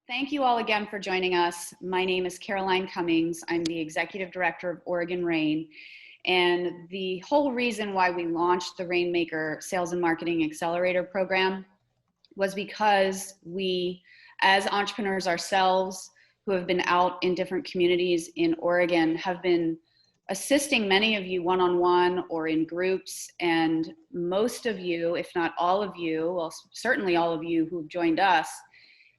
Thank you all again for joining us. My name is Caroline Cummings. I'm the Executive Director of Oregon RAIN. And the whole reason why we launched the RAINmaker Sales and Marketing Accelerator program was because we, as entrepreneurs ourselves, who have been out in different communities in Oregon, have been assisting many of you one-on-one or in groups. And most of you, if not all of you, well, certainly all of you who've joined us,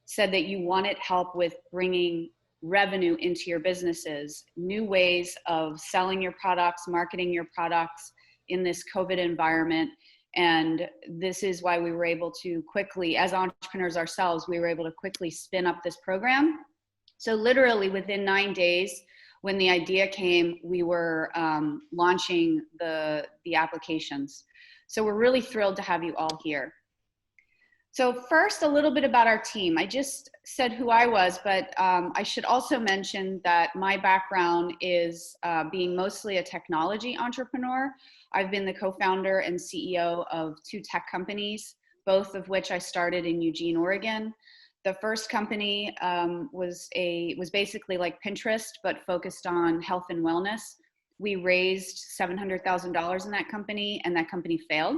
said that you wanted help with bringing revenue into your businesses, new ways of selling your products, marketing your products in this COVID environment. And this is why we were able to quickly, as entrepreneurs ourselves, we were able to quickly spin up this program. So literally within 9 days, when the idea came, we were launching the applications. So we're really thrilled to have you all here. So first, a little bit about our team. I just said who I was, but I should also mention that my background is being mostly a technology entrepreneur. I've been the co-founder and CEO of 2 tech companies, both of which I started in Eugene, Oregon. The first company was basically like Pinterest, but focused on health and wellness. We raised $700,000 in that company, and that company failed.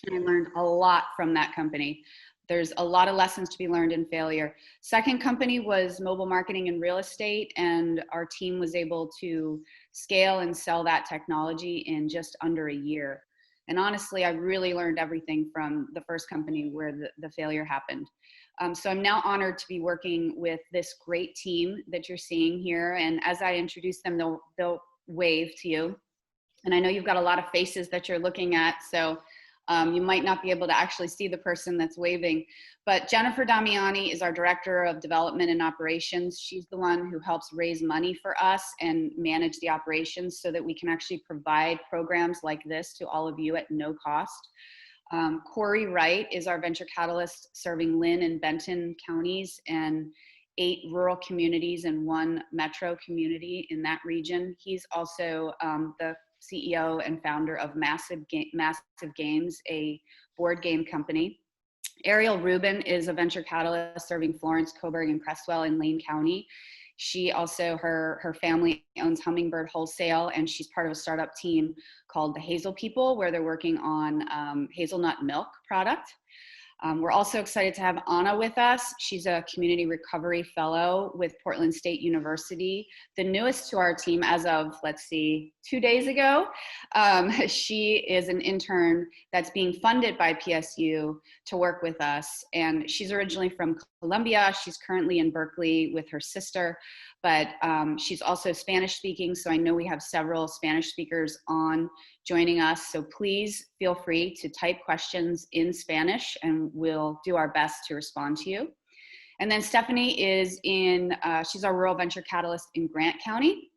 And I learned a lot from that company. There's a lot of lessons to be learned in failure. Second company was mobile marketing and real estate, and our team was able to scale and sell that technology in just under a year. And honestly, I really learned everything from the first company where the failure happened. So I'm now honored to be working with this great team that you're seeing here. And as I introduce them, they'll wave to you. And I know you've got a lot of faces that you're looking at, so you might not be able to actually see the person that's waving, but Jennifer Damiani is our Director of Development and Operations. She's the one who helps raise money for us and manage the operations so that we can actually provide programs like this to all of you at no cost. Corey Wright is our venture catalyst, serving Lynn and Benton counties and 8 rural communities and 1 metro community in that region. He's also the CEO and founder of Massive Games, a board game company. Ariel Rubin is a venture catalyst serving Florence, Coburg, and Crestwell in Lane County. She also, her family owns Hummingbird Wholesale, and she's part of a startup team called the Hazel People, where they're working on hazelnut milk product. We're also excited to have Anna with us. She's a community recovery fellow with Portland State University, the newest to our team as of, 2 days ago. She is an intern that's being funded by PSU to work with us. And she's originally from Colombia. She's currently in Berkeley with her sister, but she's also Spanish speaking. So I know we have several Spanish speakers on joining us. So please feel free to type questions in Spanish and we'll do our best to respond to you. And then Stephanie is she's our rural venture catalyst in Grant County.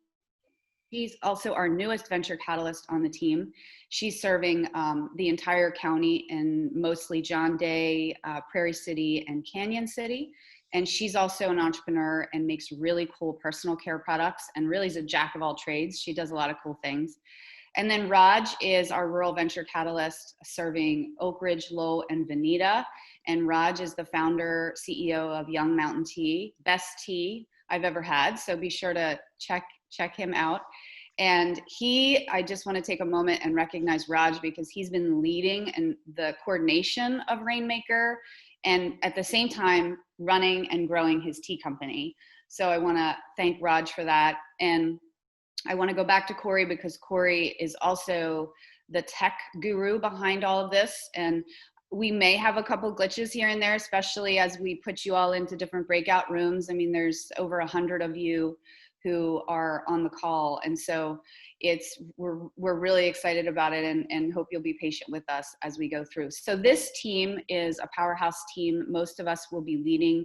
She's also our newest venture catalyst on the team. She's serving the entire county and mostly John Day, Prairie City, and Canyon City. And she's also an entrepreneur and makes really cool personal care products and really is a jack of all trades. She does a lot of cool things. And then Raj is our rural venture catalyst serving Oak Ridge, Lowell, and Veneta. And Raj is the founder, CEO of Young Mountain Tea, best tea I've ever had. So be sure to check him out. And I just want to take a moment and recognize Raj because he's been leading in the coordination of RAINmaker and at the same time running and growing his tea company. So I want to thank Raj for that. And I want to go back to Corey because Corey is also the tech guru behind all of this. And we may have a couple glitches here and there, especially as we put you all into different breakout rooms. I mean, there's over 100 of you who are on the call. And so we're really excited about it and hope you'll be patient with us as we go through. So this team is a powerhouse team. Most of us will be leading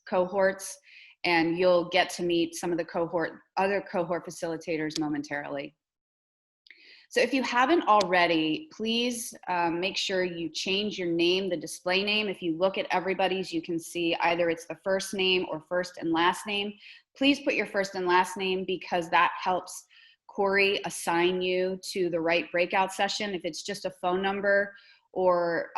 cohorts, and you'll get to meet some of the other cohort facilitators momentarily. So if you haven't already, please make sure you change your name, the display name. If you look at everybody's, you can see either it's the first name or first and last name. Please put your first and last name because that helps Corey assign you to the right breakout session. If it's just a phone number or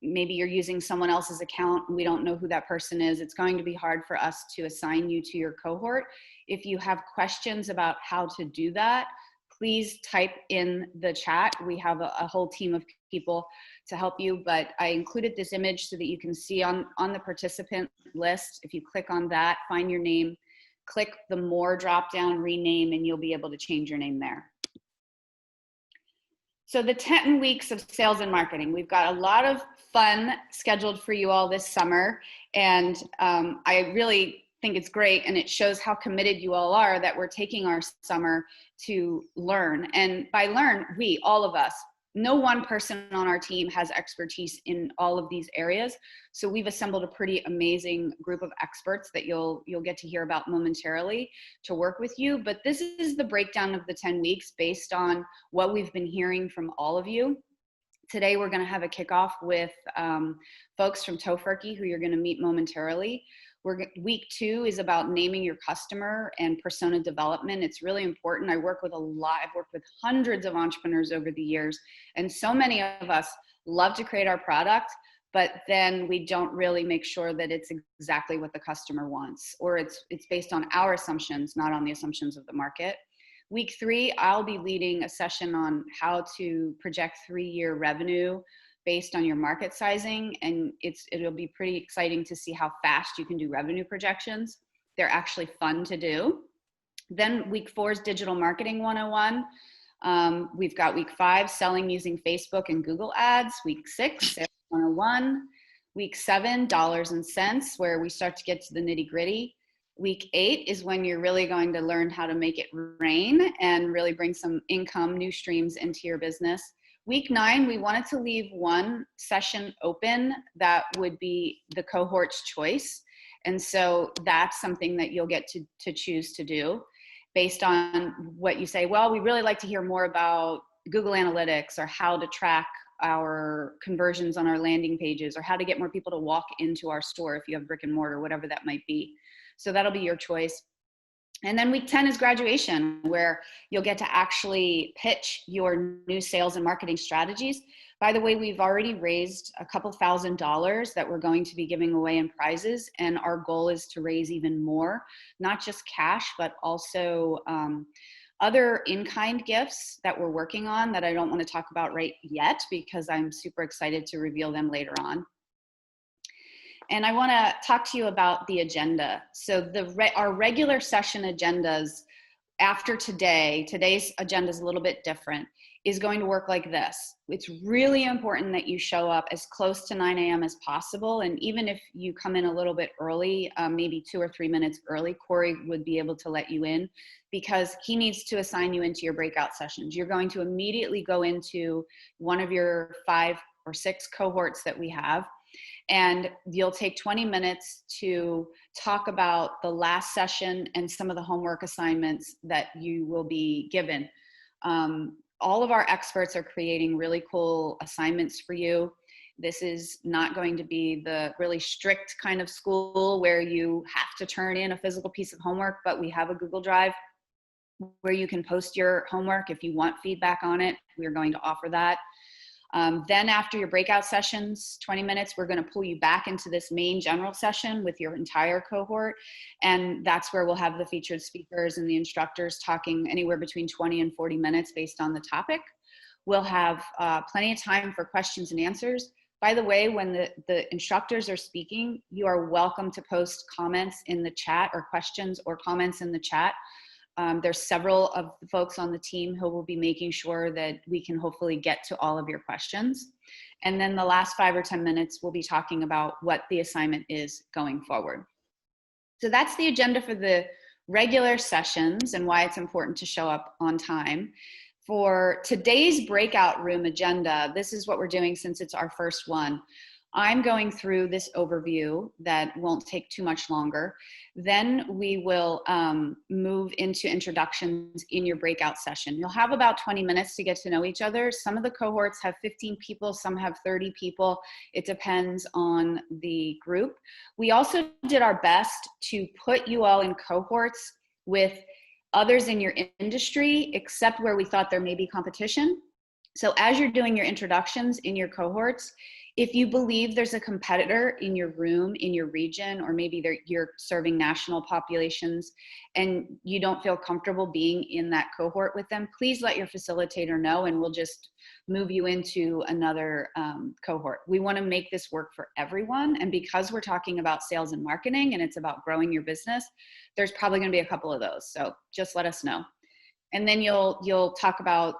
maybe you're using someone else's account and we don't know who that person is, it's going to be hard for us to assign you to your cohort. If you have questions about how to do that, please type in the chat. We have a whole team of people to help you, but I included this image so that you can see on the participant list. If you click on that, find your name, click the more drop down, rename, and you'll be able to change your name there. So the 10 weeks of sales and marketing, we've got a lot of fun scheduled for you all this summer. And I really think it's great, and it shows how committed you all are that we're taking our summer to learn. And by learn, we, all of us, no one person on our team has expertise in all of these areas. So we've assembled a pretty amazing group of experts that you'll get to hear about momentarily to work with you. But this is the breakdown of the 10 weeks based on what we've been hearing from all of you. Today, we're gonna have a kickoff with folks from Tofurkey, who you're gonna meet momentarily. Week 2 is about naming your customer and persona development. It's really important. I've worked with hundreds of entrepreneurs over the years, and so many of us love to create our product, but then we don't really make sure that it's exactly what the customer wants, or it's based on our assumptions, not on the assumptions of the market. Week 3, I'll be leading a session on how to project 3-year revenue based on your market sizing, and it'll be pretty exciting to see how fast you can do revenue projections. They're actually fun to do. Then week 4 is Digital Marketing 101. We've got week 5, selling using Facebook and Google ads. Week 6, Sales 101. Week 7, dollars and cents, where we start to get to the nitty gritty. Week 8 is when you're really going to learn how to make it rain and really bring some income, new streams into your business. Week 9, we wanted to leave one session open that would be the cohort's choice. And so that's something that you'll get to choose to do based on what you say. Well, we really like to hear more about Google Analytics, or how to track our conversions on our landing pages, or how to get more people to walk into our store if you have brick and mortar, whatever that might be. So that'll be your choice. And then week 10 is graduation, where you'll get to actually pitch your new sales and marketing strategies. By the way, we've already raised a couple $1,000s that we're going to be giving away in prizes. And our goal is to raise even more, not just cash, but also other in-kind gifts that we're working on that I don't want to talk about right yet, because I'm super excited to reveal them later on. And I want to talk to you about the agenda. So our regular session agendas after today's agenda is a little bit different, is going to work like this. It's really important that you show up as close to 9 a.m. as possible. And even if you come in a little bit early, maybe 2 or 3 minutes early, Corey would be able to let you in, because he needs to assign you into your breakout sessions. You're going to immediately go into one of your 5 or 6 cohorts that we have. And you'll take 20 minutes to talk about the last session and some of the homework assignments that you will be given. All of our experts are creating really cool assignments for you. This is not going to be the really strict kind of school where you have to turn in a physical piece of homework, but we have a Google Drive where you can post your homework. If you want feedback on it, we're going to offer that. Then after your breakout sessions, 20 minutes, we're going to pull you back into this main general session with your entire cohort. And that's where we'll have the featured speakers and the instructors talking anywhere between 20 and 40 minutes based on the topic. We'll have plenty of time for questions and answers. By the way, when the instructors are speaking, you are welcome to post comments in the chat, or questions or comments in the chat. There's several of the folks on the team who will be making sure that we can hopefully get to all of your questions. And then the last 5 or 10 minutes, we'll be talking about what the assignment is going forward. So that's the agenda for the regular sessions and why it's important to show up on time. For today's breakout room agenda, this is what we're doing since it's our first one. I'm going through this overview that won't take too much longer. Then we will move into introductions in your breakout session. You'll have about 20 minutes to get to know each other. Some of the cohorts have 15 people, some have 30 people. It depends on the group. We also did our best to put you all in cohorts with others in your industry, except where we thought there may be competition. So as you're doing your introductions in your cohorts, if you believe there's a competitor in your room, in your region, or maybe you're serving national populations and you don't feel comfortable being in that cohort with them, please let your facilitator know and we'll just move you into another cohort. We want to make this work for everyone. And because we're talking about sales and marketing and it's about growing your business, there's probably going to be a couple of those. So just let us know. And then you'll talk about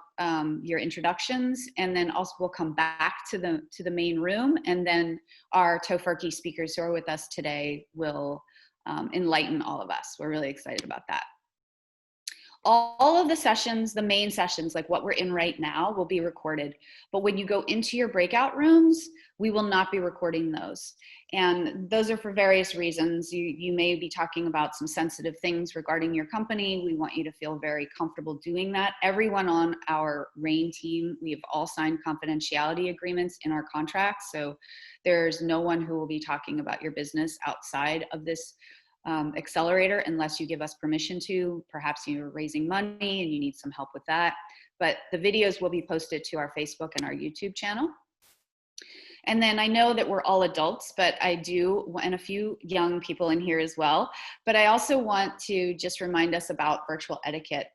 your introductions, and then also we'll come back to the main room, and then our Tofurky speakers who are with us today will enlighten all of us. We're really excited about that. All of the sessions, the main sessions, like what we're in right now, will be recorded. But when you go into your breakout rooms, we will not be recording those. And those are for various reasons. You may be talking about some sensitive things regarding your company. We want you to feel very comfortable doing that. Everyone on our RAIN team, we have all signed confidentiality agreements in our contracts. So there's no one who will be talking about your business outside of this Accelerator unless you give us permission to. Perhaps you're raising money and you need some help with that. But the videos will be posted to our Facebook and our YouTube channel. And then I know that we're all adults, but I do, and a few young people in here as well, but I also want to just remind us about virtual etiquette.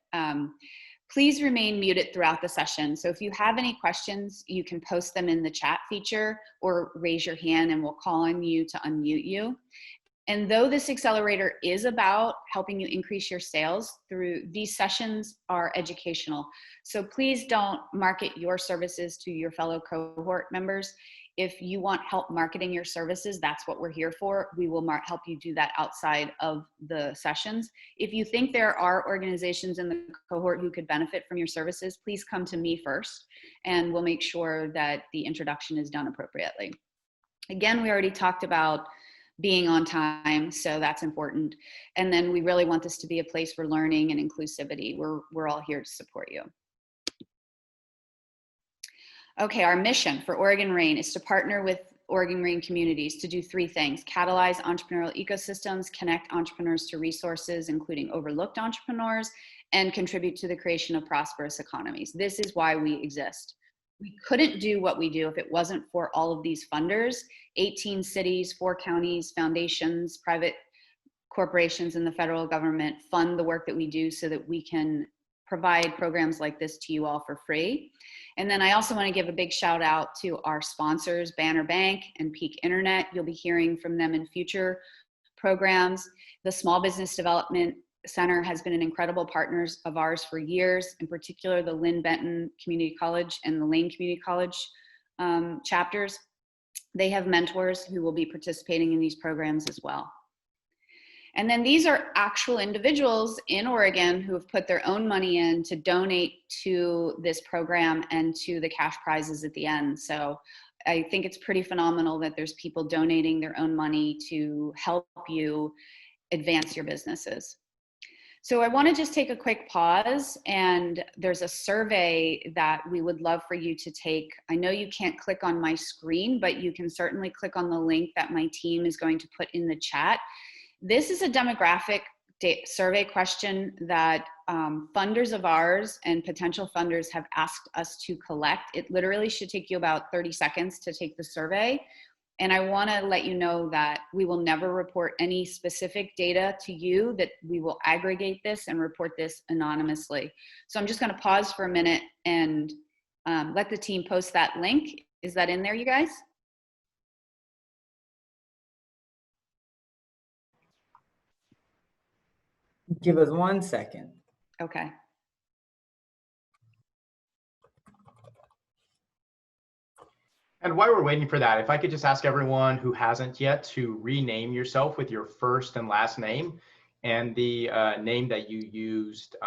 Please remain muted throughout the session. So if you have any questions, you can post them in the chat feature or raise your hand and we'll call on you to unmute you. And though this accelerator is about helping you increase your sales, these sessions are educational. So please don't market your services to your fellow cohort members. If you want help marketing your services, that's what we're here for. We will help you do that outside of the sessions. If you think there are organizations in the cohort who could benefit from your services, please come to me first, and we'll make sure that the introduction is done appropriately. Again, we already talked about being on time, so that's important. And then we really want this to be a place for learning and inclusivity. We're all here to support you. Okay, our mission for Oregon RAIN is to partner with Oregon RAIN communities to do three things: catalyze entrepreneurial ecosystems, connect entrepreneurs to resources, including overlooked entrepreneurs, and contribute to the creation of prosperous economies. This is why we exist. We couldn't do what we do if it wasn't for all of these funders. 18 cities, 4 counties, foundations, private corporations, and the federal government fund the work that we do so that we can provide programs like this to you all for free. And then I also want to give a big shout out to our sponsors, Banner Bank and Peak Internet. You'll be hearing from them in future programs. The Small Business Development Center has been an incredible partner of ours for years, in particular the Lynn Benton Community College and the Lane Community College chapters. They have mentors who will be participating in these programs as well. And then these are actual individuals in Oregon who have put their own money in to donate to this program and to the cash prizes at the end. So I think it's pretty phenomenal that there's people donating their own money to help you advance your businesses. So I want to just take a quick pause, and there's a survey that we would love for you to take. I know you can't click on my screen, but you can certainly click on the link that my team is going to put in the chat. This is a demographic survey question that funders of ours and potential funders have asked us to collect. It literally should take you about 30 seconds to take the survey. And I want to let you know that we will never report any specific data to you, that we will aggregate this and report this anonymously. So I'm just going to pause for a minute and let the team post that link. Is that in there, you guys? Give us 1 second. Okay. And while we're waiting for that, if I could just ask everyone who hasn't yet to rename yourself with your first and last name and the name that you used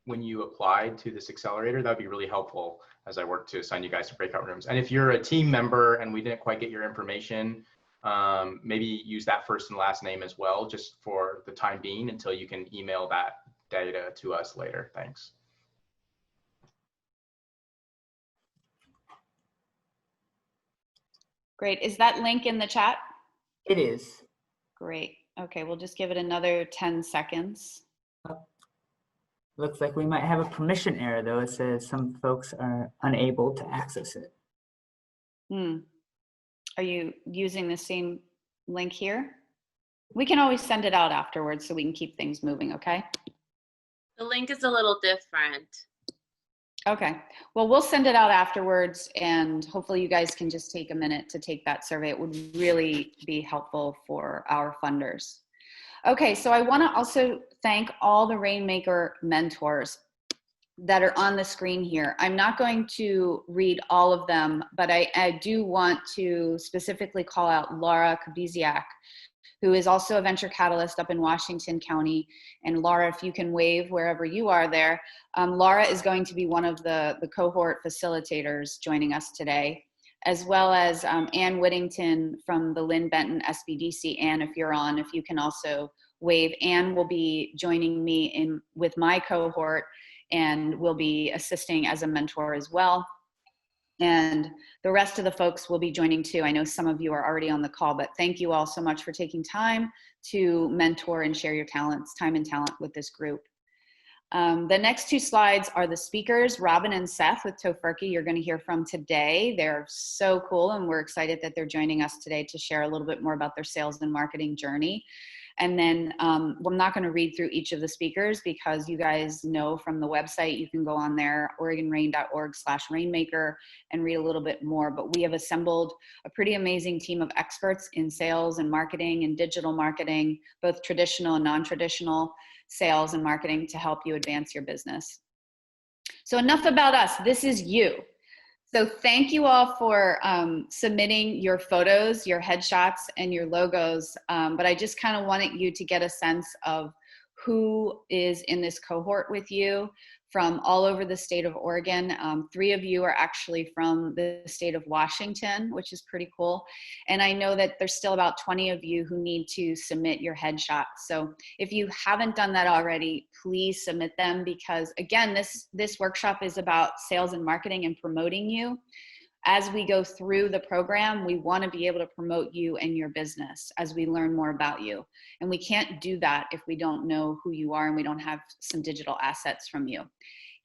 when you applied to this accelerator, that'd be really helpful as I work to assign you guys to breakout rooms. And if you're a team member and we didn't quite get your information, maybe use that first and last name as well, just for the time being until you can email that data to us later. Thanks. Great. Is that link in the chat? It is. Great. Okay, we'll just give it another 10 seconds. Looks like we might have a permission error though. It says some folks are unable to access it. Are you using the same link here? We can always send it out afterwards so we can keep things moving, okay? The link is a little different. Okay, well, we'll send it out afterwards and hopefully you guys can just take a minute to take that survey. It would really be helpful for our funders. Okay, so I wanna also thank all the RAINmaker mentors that are on the screen here. I'm not going to read all of them, but I do want to specifically call out Laura Kabiziak, who is also a venture catalyst up in Washington County. And Laura, if you can wave wherever you are there, Laura is going to be one of the cohort facilitators joining us today, as well as Ann Whittington from the Lynn Benton SBDC. Ann, if you're on, if you can also wave. Ann will be joining me with my cohort and will be assisting as a mentor as well. And the rest of the folks will be joining too. I know some of you are already on the call, but thank you all so much for taking time to mentor and share your talents, time and talent with this group. The next two slides are the speakers, Robin and Seth with Tofurkey, you're going to hear from today. They're so cool and we're excited that they're joining us today to share a little bit more about their sales and marketing journey. And then I'm not going to read through each of the speakers because you guys know from the website, you can go on there, OregonRain.org/Rainmaker, and read a little bit more. But we have assembled a pretty amazing team of experts in sales and marketing and digital marketing, both traditional and non-traditional sales and marketing to help you advance your business. So enough about us. This is you. So thank you all for submitting your photos, your headshots, and your logos. But I just kind of wanted you to get a sense of who is in this cohort with you from all over the state of Oregon. 3 of you are actually from the state of Washington, which is pretty cool. And I know that there's still about 20 of you who need to submit your headshots. So if you haven't done that already, please submit them because again, this workshop is about sales and marketing and promoting you. As we go through the program, we want to be able to promote you and your business as we learn more about you. And we can't do that if we don't know who you are and we don't have some digital assets from you.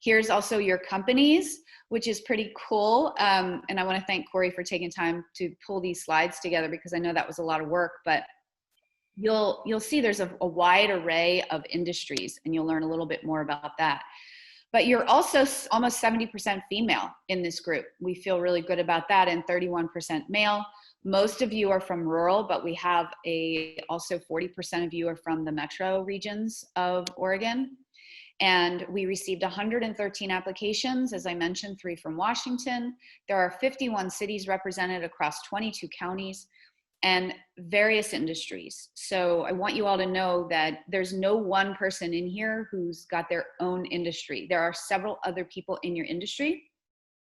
Here's also your companies, which is pretty cool. And I want to thank Corey for taking time to pull these slides together because I know that was a lot of work, but you'll see there's a wide array of industries and you'll learn a little bit more about that. But you're also almost 70% female in this group. We feel really good about that, and 31% male. Most of you are from rural, but we have also 40% of you are from the metro regions of Oregon. And we received 113 applications, as I mentioned, 3 from Washington. There are 51 cities represented across 22 counties and various industries. So I want you all to know that there's no one person in here who's got their own industry. There are several other people in your industry.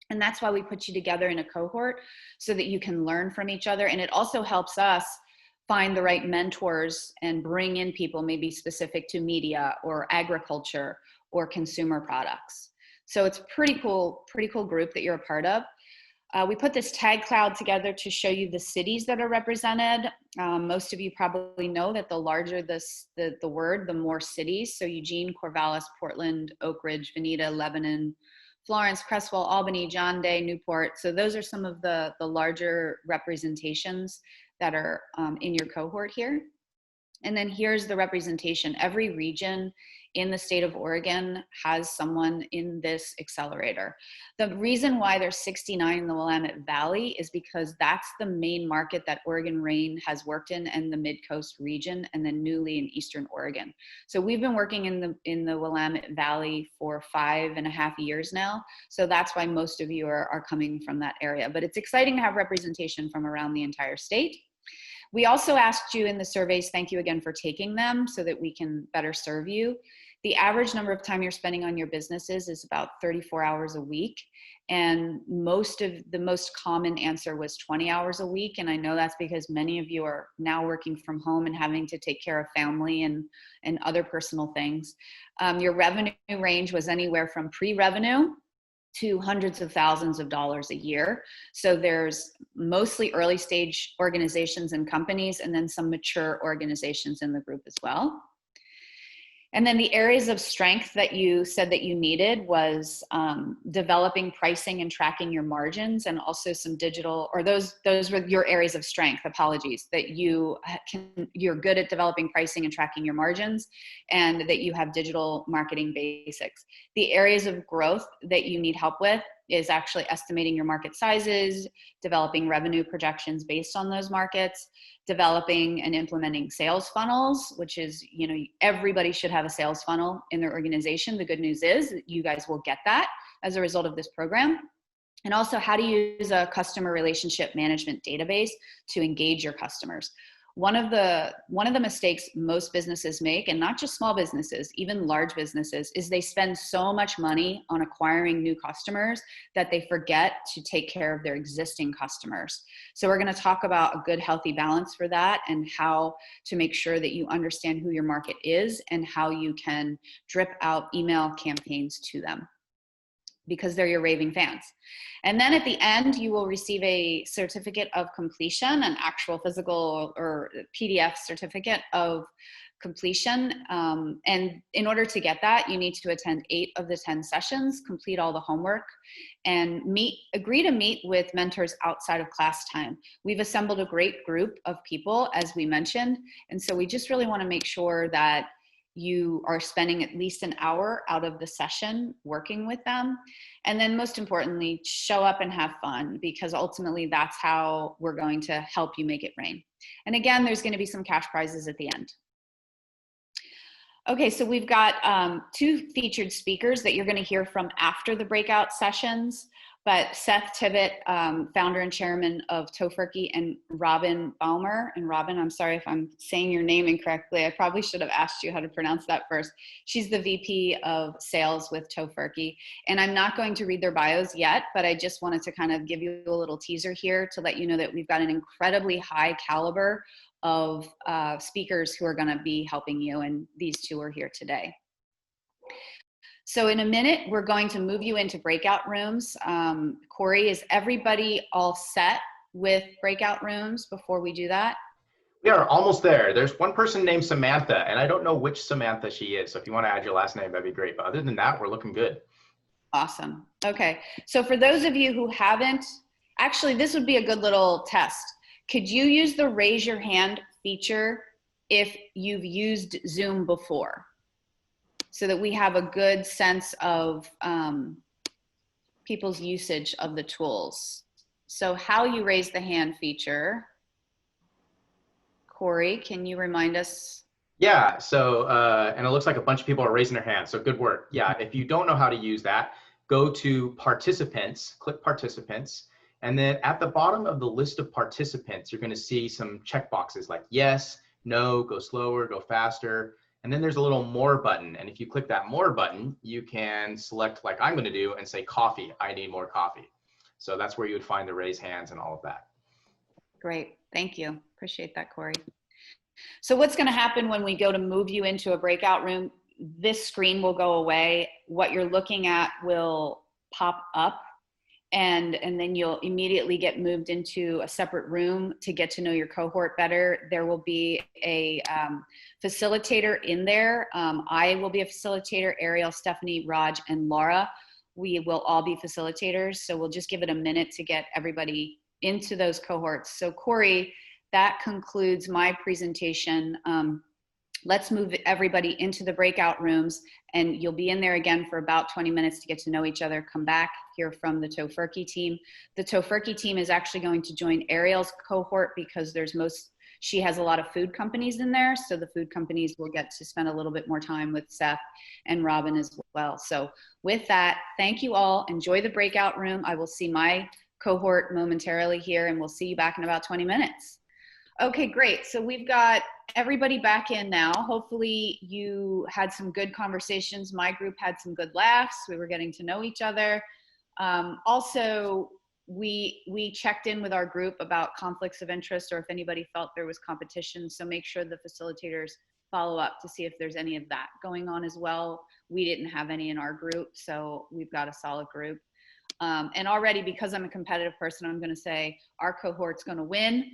And that's why we put you together in a cohort so that you can learn from each other. And it also helps us find the right mentors and bring in people maybe specific to media or agriculture or consumer products. So it's a pretty cool group that you're a part of. We put this tag cloud together to show you the cities that are represented. Most of you probably know that the larger the word, the more cities. So Eugene, Corvallis, Portland, Oak Ridge, Veneta, Lebanon, Florence, Creswell, Albany, John Day, Newport. So those are some of the larger representations that are in your cohort here. And then here's the representation. Every region in the state of Oregon has someone in this accelerator. The reason why there's 69 in the Willamette Valley is because that's the main market that Oregon Rain has worked in, and the Mid-Coast region, and then newly in Eastern Oregon. So we've been working in the Willamette Valley for 5.5 years now. So that's why most of you are coming from that area. But it's exciting to have representation from around the entire state. We also asked you in the surveys, thank you again for taking them so that we can better serve you. The average number of time you're spending on your businesses is about 34 hours a week. And the most common answer was 20 hours a week. And I know that's because many of you are now working from home and having to take care of family and other personal things. Your revenue range was anywhere from pre-revenue to hundreds of thousands of dollars a year. So there's mostly early stage organizations and companies, and then some mature organizations in the group as well. And then the areas of strength that you said that you needed was developing pricing and tracking your margins, and also some digital, or those were your areas of strength, apologies, that you're good at developing pricing and tracking your margins, and that you have digital marketing basics. The areas of growth that you need help with is actually estimating your market sizes, developing revenue projections based on those markets, developing and implementing sales funnels, which is, you know, everybody should have a sales funnel in their organization. The good news is that you guys will get that as a result of this program. And also how to use a customer relationship management database to engage your customers. One of the mistakes most businesses make, and not just small businesses, even large businesses, is they spend so much money on acquiring new customers that they forget to take care of their existing customers. So we're going to talk about a good, healthy balance for that, and how to make sure that you understand who your market is and how you can drip out email campaigns to them, because they're your raving fans. And then at the end, you will receive a certificate of completion, an actual physical or PDF certificate of completion. And in order to get that, you need to attend 8 of the 10 sessions, complete all the homework, and agree to meet with mentors outside of class time. We've assembled a great group of people, as we mentioned, and so we just really want to make sure that you are spending at least an hour out of the session working with them. And then most importantly, show up and have fun, because ultimately that's how we're going to help you make it rain. And again, there's going to be some cash prizes at the end. Okay, so we've got 2 featured speakers that you're going to hear from after the breakout sessions. But Seth Tibbett, founder and chairman of Tofurky, and Robin Baumer. And Robin, I'm sorry if I'm saying your name incorrectly. I probably should have asked you how to pronounce that first. She's the VP of sales with Tofurky. And I'm not going to read their bios yet, but I just wanted to kind of give you a little teaser here to let you know that we've got an incredibly high caliber of speakers who are going to be helping you. And these 2 are here today. So in a minute, we're going to move you into breakout rooms. Corey, is everybody all set with breakout rooms before we do that? We are almost there. There's one person named Samantha, and I don't know which Samantha she is. So if you want to add your last name, that'd be great. But other than that, we're looking good. Awesome. Okay. So for those of you who haven't, actually, this would be a good little test. Could you use the raise your hand feature if you've used Zoom before, so that we have a good sense of people's usage of the tools? So how you raise the hand feature, Corey, can you remind us? Yeah, so, and it looks like a bunch of people are raising their hands, so good work. Yeah, if you don't know how to use that, go to participants, click participants, and then at the bottom of the list of participants, you're gonna see some checkboxes like yes, no, go slower, go faster. And then there's a little more button. And if you click that more button, you can select, like I'm going to do, and say coffee. I need more coffee. So that's where you would find the raise hands and all of that. Great. Thank you. Appreciate that, Corey. So what's going to happen when we go to move you into a breakout room? This screen will go away. What you're looking at will pop up. And then you'll immediately get moved into a separate room to get to know your cohort better. There will be a facilitator in there. I will be a facilitator, Ariel, Stephanie, Raj, and Laura. We will all be facilitators. So we'll just give it a minute to get everybody into those cohorts. So Corey, that concludes my presentation. Let's move everybody into the breakout rooms, and you'll be in there again for about 20 minutes to get to know each other. Come back, hear from the Tofurky team. The Tofurky team is actually going to join Ariel's cohort because she has a lot of food companies in there. So the food companies will get to spend a little bit more time with Seth and Robin as well. So with that, thank you all. Enjoy the breakout room. I will see my cohort momentarily here, and we'll see you back in about 20 minutes. Okay, great. So we've got everybody back in now. Hopefully you had some good conversations. My group had some good laughs. We were getting to know each other. Also, we checked in with our group about conflicts of interest, or if anybody felt there was competition. So make sure the facilitators follow up to see if there's any of that going on as well. We didn't have any in our group, so we've got a solid group. And already, because I'm a competitive person, I'm going to say our cohort's going to win.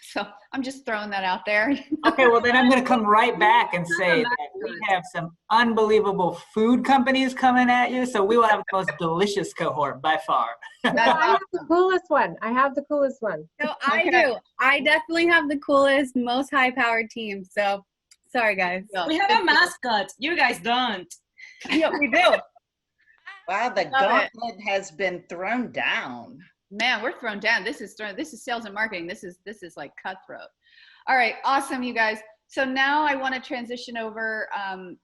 So I'm just throwing that out there. Okay, well then I'm going to come right back and say that we have some unbelievable food companies coming at you, so we will have the most delicious cohort by far. That's I have awesome. the coolest one. I have the coolest one. So I Okay. do. I definitely have the coolest, most high-powered team. So sorry, guys. Yeah. We have a mascot. You guys don't. Yeah, we do. Wow, the Love it. gauntlet has been thrown down. Man, we're thrown down. This is sales and marketing. This is like cutthroat. All right, awesome, you guys. So now I want to transition over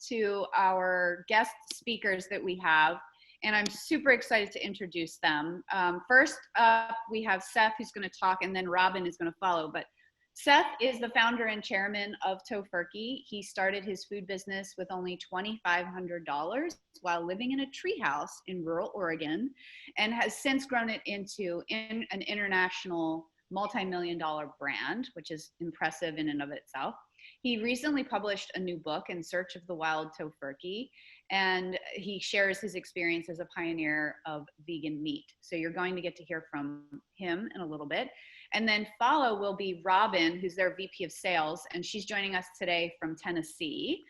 to our guest speakers that we have, and I'm super excited to introduce them. First up, we have Seth, who's going to talk, and then Robin is going to follow. But Seth is the founder and chairman of Tofurky. He started his food business with only $2,500 while living in a treehouse in rural Oregon, and has since grown it into an international multi-million-dollar brand, which is impressive in and of itself. He recently published a new book, In Search of the Wild Tofurky, and he shares his experience as a pioneer of vegan meat. So you're going to get to hear from him in a little bit. And then follow will be Robin, who's their VP of Sales, and she's joining us today from Tennessee.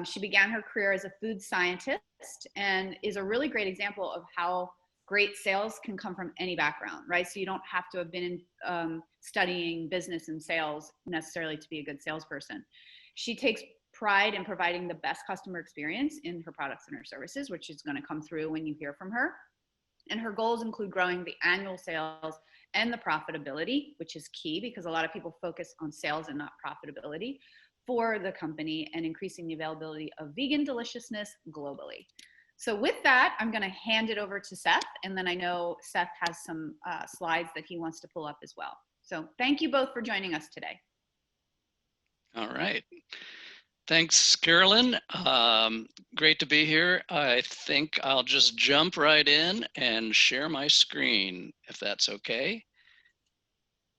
She began her career as a food scientist and is a really great example of how great sales can come from any background, right? So you don't have to have been studying business and sales necessarily to be a good salesperson. She takes pride in providing the best customer experience in her products and her services, which is going to come through when you hear from her. And her goals include growing the annual sales and the profitability, which is key because a lot of people focus on sales and not profitability for the company, and increasing the availability of vegan deliciousness globally. So with that, I'm going to hand it over to Seth, and then I know Seth has some slides that he wants to pull up as well. So thank you both for joining us today. All right. Thanks, Carolyn. Great to be here. I think I'll just jump right in and share my screen, if that's okay.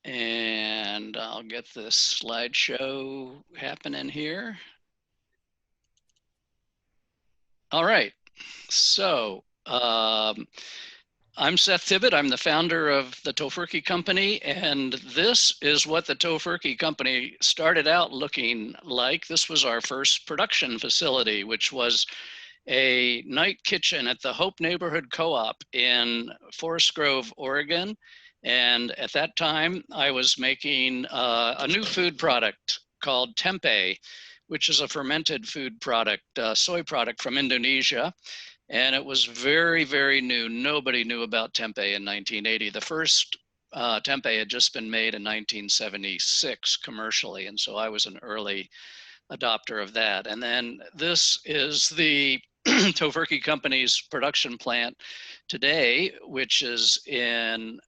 And I'll get this slideshow happening here. All right. So I'm Seth Tibbett. I'm the founder of the Tofurky Company, and this is what the Tofurky Company started out looking like. This was our first production facility, which was a night kitchen at the Hope Neighborhood Co-op in Forest Grove, Oregon. And at that time, I was making a new food product called tempeh, which is a fermented food product, soy product from Indonesia. And it was very, very new. Nobody knew about tempeh in 1980. The first tempeh had just been made in 1976 commercially. And so I was an early adopter of that. And then this is the Tofurky Company's production plant today, which is in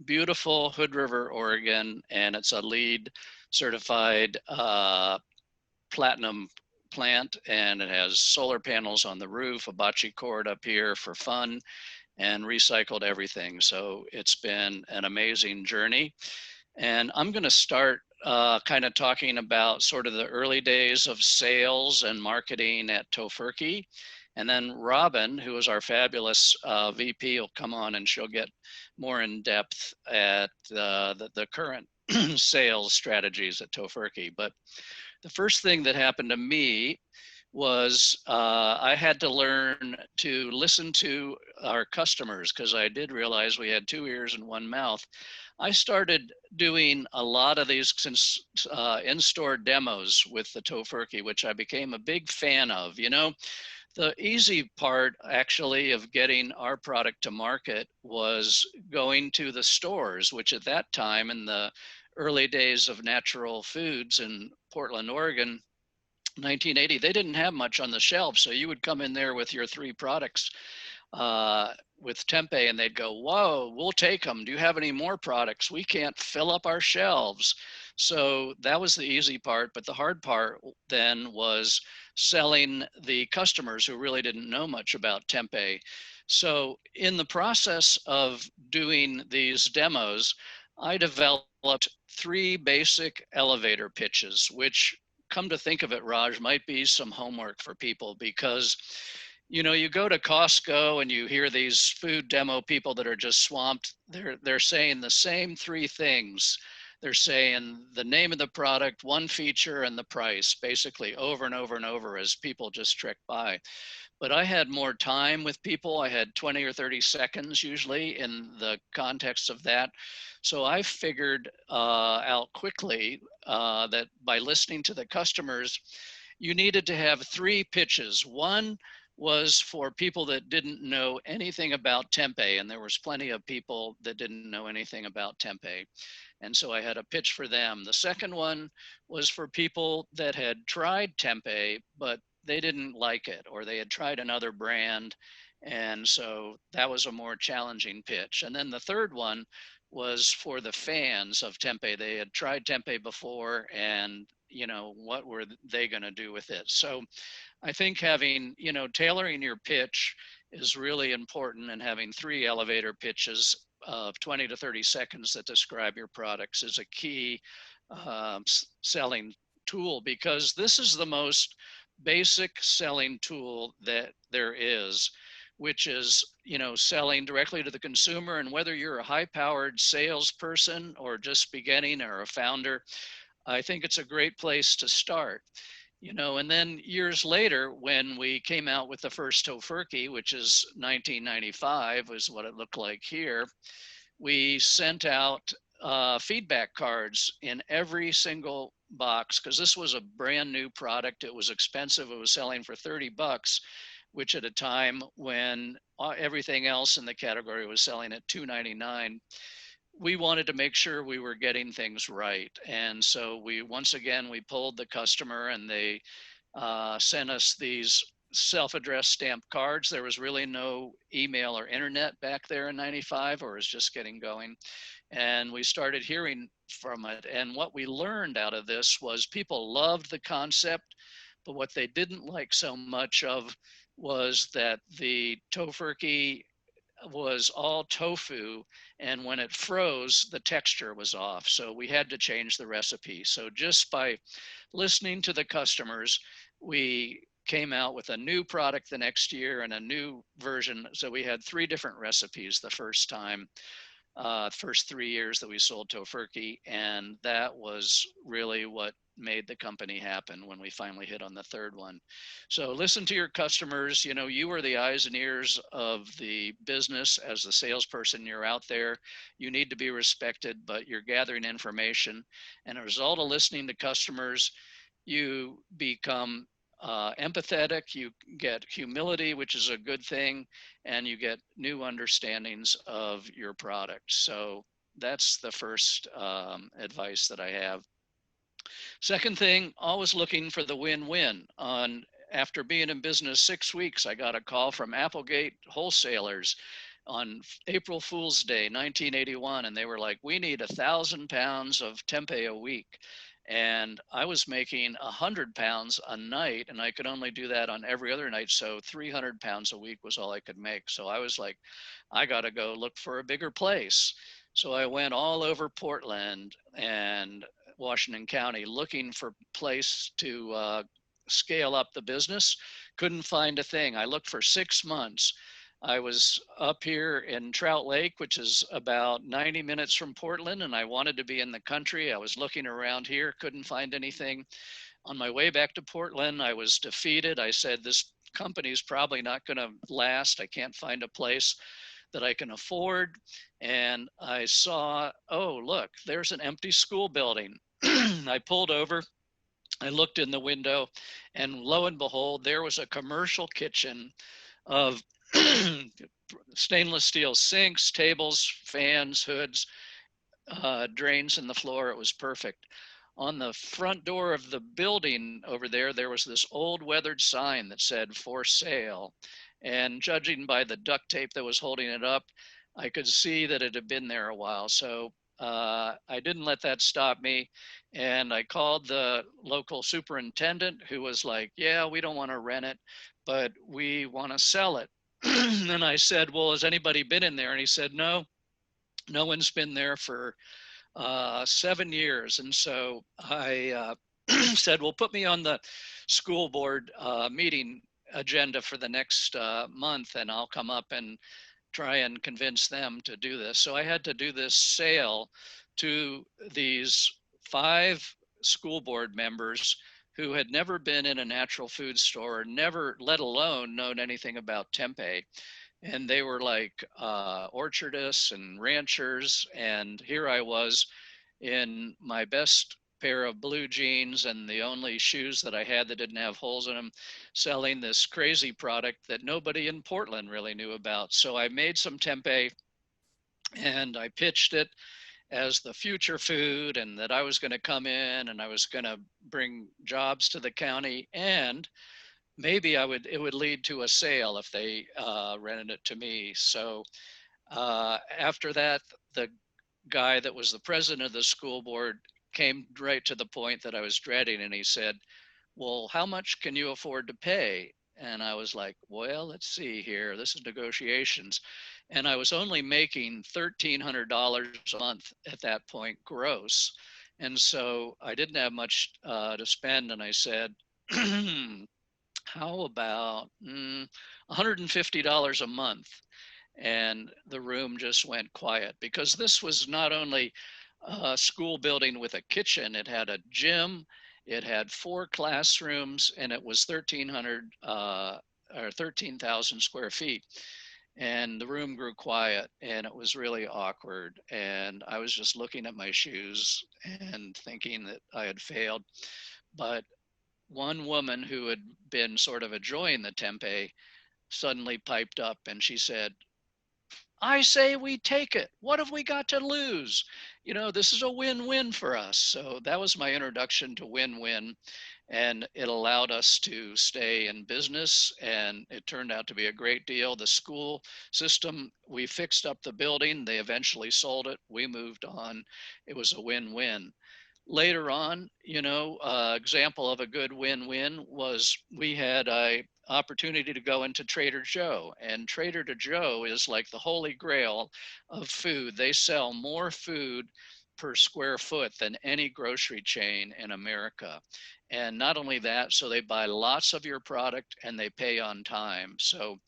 beautiful Hood River, Oregon. And it's a LEED certified platinum plant, and it has solar panels on the roof, a bocce cord up here for fun, and recycled everything. So it's been an amazing journey. And I'm going to start kind of talking about sort of the early days of sales and marketing at Tofurky. And then Robin, who is our fabulous VP, will come on and she'll get more in depth at the current sales strategies at Tofurky. But the first thing that happened to me was I had to learn to listen to our customers, because I did realize we had 2 ears and 1 mouth. I started doing a lot of these in-store demos with the Tofurky, which I became a big fan of. You know, the easy part actually of getting our product to market was going to the stores, which at that time in the early days of natural foods in Portland, Oregon, 1980, they didn't have much on the shelf. So you would come in there with your 3 products with tempeh, and they'd go, whoa, we'll take them. Do you have any more products? We can't fill up our shelves. So that was the easy part. But the hard part then was selling the customers who really didn't know much about tempeh. So in the process of doing these demos, I developed 3 basic elevator pitches, which, come to think of it, Raj, might be some homework for people, because you know, you go to Costco and you hear these food demo people that are just swamped. They're saying the same 3 things they're saying the name of the product, one feature, and the price, basically over and over and over as people just trick by. But I had more time with people. I had 20 or 30 seconds usually in the context of that. So I figured out quickly that by listening to the customers, you needed to have 3 pitches. One was for people that didn't know anything about tempeh, and there was plenty of people that didn't know anything about tempeh. And so I had a pitch for them. The second one was for people that had tried tempeh, but they didn't like it, or they had tried another brand. And so that was a more challenging pitch. And then the third one was for the fans of tempeh. They had tried tempeh before, and what were they going to do with it? So I think having, tailoring your pitch is really important, and having 3 elevator pitches of 20 to 30 seconds that describe your products is a key selling tool, because this is the most basic selling tool that there is, which is, selling directly to the consumer. And whether you're a high-powered salesperson or just beginning or a founder, I think it's a great place to start. And then years later, when we came out with the first tofurkey, which is 1995, was what it looked like here, we sent out feedback cards in every single box, because this was a brand new product. It was expensive. It was selling for $30, which at a time when everything else in the category was selling at $2.99. We wanted to make sure we were getting things right. And so once again, we polled the customer, and they sent us these self-addressed stamped cards. There was really no email or internet back there in 95, or was just getting going. And we started hearing from it. And what we learned out of this was people loved the concept, but what they didn't like so much of was that the tofurkey was all tofu, and when it froze, the texture was off. So we had to change the recipe. So just by listening to the customers, we came out with a new product the next year and a new version. So we had 3 different recipes the first time, first 3 years that we sold tofurkey. And that was really what made the company happen when we finally hit on the 3rd one. So listen to your customers. You are the eyes and ears of the business. As the salesperson, you're out there. You need to be respected, but you're gathering information. And as a result of listening to customers, you become empathetic, you get humility, which is a good thing, and you get new understandings of your product. So that's the first advice that I have. Second thing, always looking for the win-win. After being in business 6 weeks, I got a call from Applegate wholesalers on April Fool's Day, 1981, and they were like, we need 1,000 pounds of tempeh a week. And I was making 100 pounds a night, and I could only do that on every other night. So 300 pounds a week was all I could make. So I was like, I got to go look for a bigger place. So I went all over Portland and Washington County looking for a place to scale up the business. Couldn't find a thing. I looked for 6 months. I was up here in Trout Lake, which is about 90 minutes from Portland, and I wanted to be in the country. I was looking around here, couldn't find anything. On my way back to Portland, I was defeated. I said, this company's probably not going to last. I can't find a place that I can afford. And I saw, oh, look, there's an empty school building. I pulled over. I looked in the window, and lo and behold, there was a commercial kitchen of stainless steel sinks, tables, fans, hoods, drains in the floor. It was perfect. On the front door of the building over there, there was this old weathered sign that said for sale. And judging by the duct tape that was holding it up, I could see that it had been there a while. So I didn't let that stop me. And I called the local superintendent, who was like, yeah, we don't want to rent it, but we want to sell it. And I said, well, has anybody been in there? And he said, no one's been there for 7 years. And so I said, well, put me on the school board meeting agenda for the next month, and I'll come up and try and convince them to do this. So I had to do this sale to these 5 school board members who had never been in a natural food store, never, let alone known anything about tempeh. And they were like orchardists and ranchers. And here I was in my best pair of blue jeans and the only shoes that I had that didn't have holes in them, selling this crazy product that nobody in Portland really knew about. So I made some tempeh and I pitched it as the future food, and that I was going to come in and I was going to bring jobs to the county, and maybe it would lead to a sale if they rented it to me. So after that, the guy that was the president of the school board came right to the point that I was dreading, and he said, well, how much can you afford to pay? And I was like, well, let's see here. This is negotiations. And I was only making $1,300 a month at that point gross. And so I didn't have much to spend. And I said, how about $150 a month? And the room just went quiet, because this was not only a school building with a kitchen, it had a gym, it had 4 classrooms, and it was 1,300 or 13,000 square feet. And the room grew quiet, and it was really awkward. And I was just looking at my shoes and thinking that I had failed. But one woman who had been sort of enjoying the tempeh suddenly piped up and she said, I say we take it. What have we got to lose? You know, this is a win-win for us. So that was my introduction to win-win. And it allowed us to stay in business. And it turned out to be a great deal. The school system, we fixed up the building. They eventually sold it. We moved on. It was a win-win. Later on, you know, example of a good win-win was we had a opportunity to go into Trader Joe, and Trader Joe is like the holy grail of food. They sell more food per square foot than any grocery chain in America. And not only that, so they buy lots of your product and they pay on time. So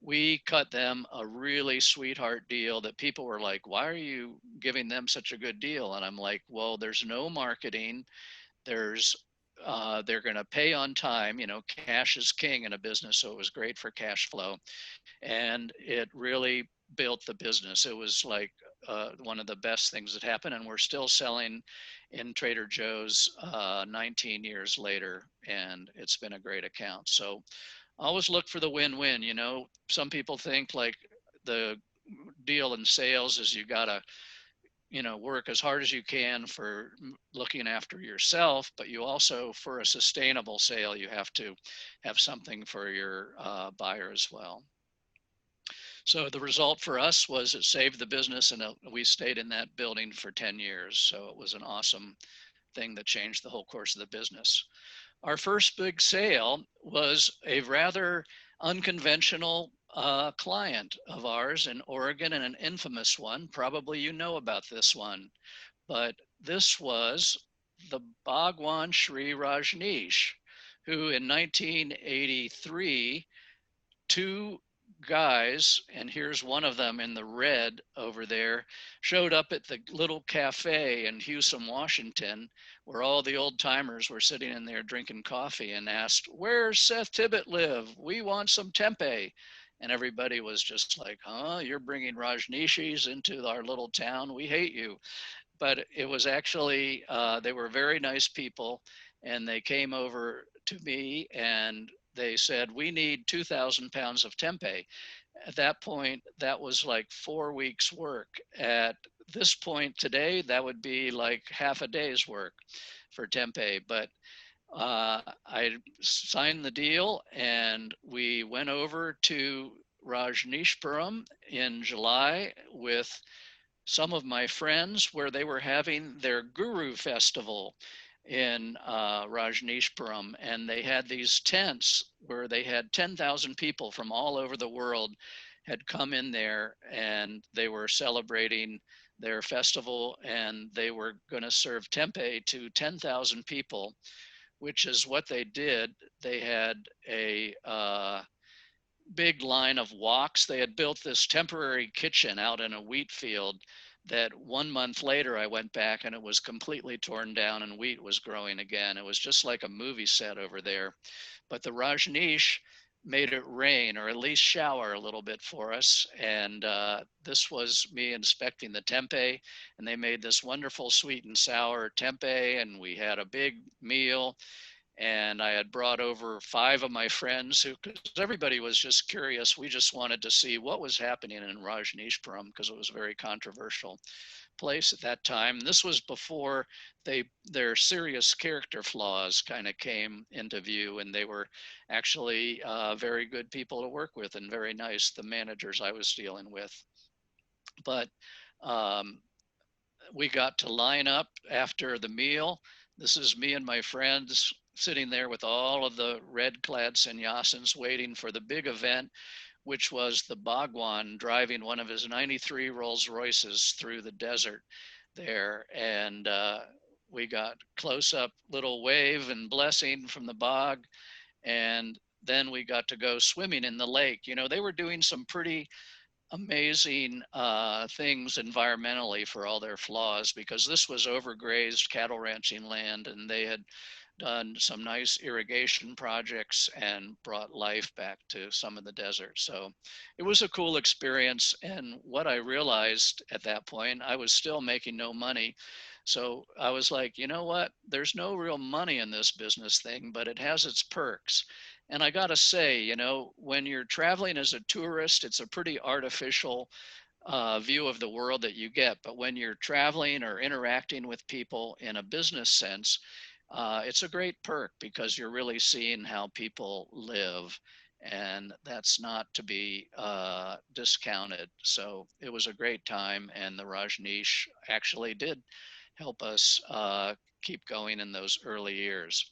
we cut them a really sweetheart deal that people were like, why are you giving them such a good deal? And I'm like, well, there's no marketing. There's they're going to pay on time. You know, cash is king in a business, so it was great for cash flow, and it really built the business. It was like one of the best things that happened, and we're still selling in Trader Joe's 19 years later, and it's been a great account. So always look for the win-win. You know, some people think like the deal in sales is you gotta, you know, work as hard as you can for looking after yourself, but you also, for a sustainable sale, you have to have something for your buyer as well. So the result for us was it saved the business, and we stayed in that building for 10 years. So it was an awesome thing that changed the whole course of the business. Our first big sale was a rather unconventional client of ours in Oregon, and an infamous one. Probably you know about this one, but this was the Bhagwan Sri Rajneesh, who in 1983, 2 guys, and here's one of them in the red over there, showed up at the little cafe in Hewson, Washington, where all the old timers were sitting in there drinking coffee, and asked, where's Seth Tibbet live? We want some tempeh. And everybody was just like, huh, you're bringing Rajneeshis into our little town? We hate you. But it was actually, they were very nice people, and they came over to me and they said, we need 2,000 pounds of tempeh. At that point, that was like 4 weeks work. At this point today, that would be like half a day's work for tempeh. But I signed the deal, and we went over to Rajneeshpuram in July with some of my friends, where they were having their Guru Festival in Rajneeshpuram. And they had these tents where they had 10,000 people from all over the world had come in there, and they were celebrating their festival, and they were going to serve tempeh to 10,000 people, which is what they did. They had a big line of woks. They had built this temporary kitchen out in a wheat field that 1 month later I went back and it was completely torn down and wheat was growing again. It was just like a movie set over there. But the Rajneesh made it rain, or at least shower a little bit for us. And this was me inspecting the tempeh, and they made this wonderful sweet and sour tempeh, and we had a big meal. And I had brought over 5 of my friends who, because everybody was just curious. We just wanted to see what was happening in Rajneeshpuram because it was a very controversial place at that time. This was before their serious character flaws kind of came into view, and they were actually very good people to work with and very nice, the managers I was dealing with. But we got to line up after the meal. This is me and my friends sitting there with all of the red-clad sannyasins waiting for the big event, which was the Bhagwan driving one of his 93 Rolls Royces through the desert there. And we got close-up little wave and blessing from the Bhag. And then we got to go swimming in the lake. You know, they were doing some pretty amazing things environmentally for all their flaws, because this was overgrazed cattle ranching land, and they had done some nice irrigation projects and brought life back to some of the desert. So it was a cool experience. And what I realized at that point, I was still making no money. So I was like, you know what? There's no real money in this business thing, but it has its perks. And I got to say, you know, when you're traveling as a tourist, it's a pretty artificial view of the world that you get. But when you're traveling or interacting with people in a business sense, it's a great perk because you're really seeing how people live, and that's not to be discounted. So it was a great time, and the Rajneesh actually did help us keep going in those early years.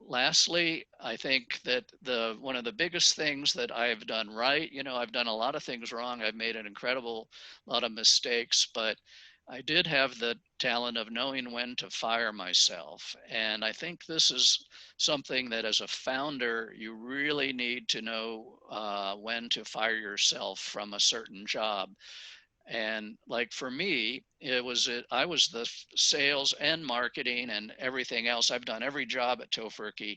Lastly, I think that one of the biggest things that I've done right, you know, I've done a lot of things wrong. I've made an incredible lot of mistakes, but I did have the talent of knowing when to fire myself. And I think this is something that as a founder, you really need to know when to fire yourself from a certain job. And like for me, I was the sales and marketing and everything else. I've done every job at Tofurky,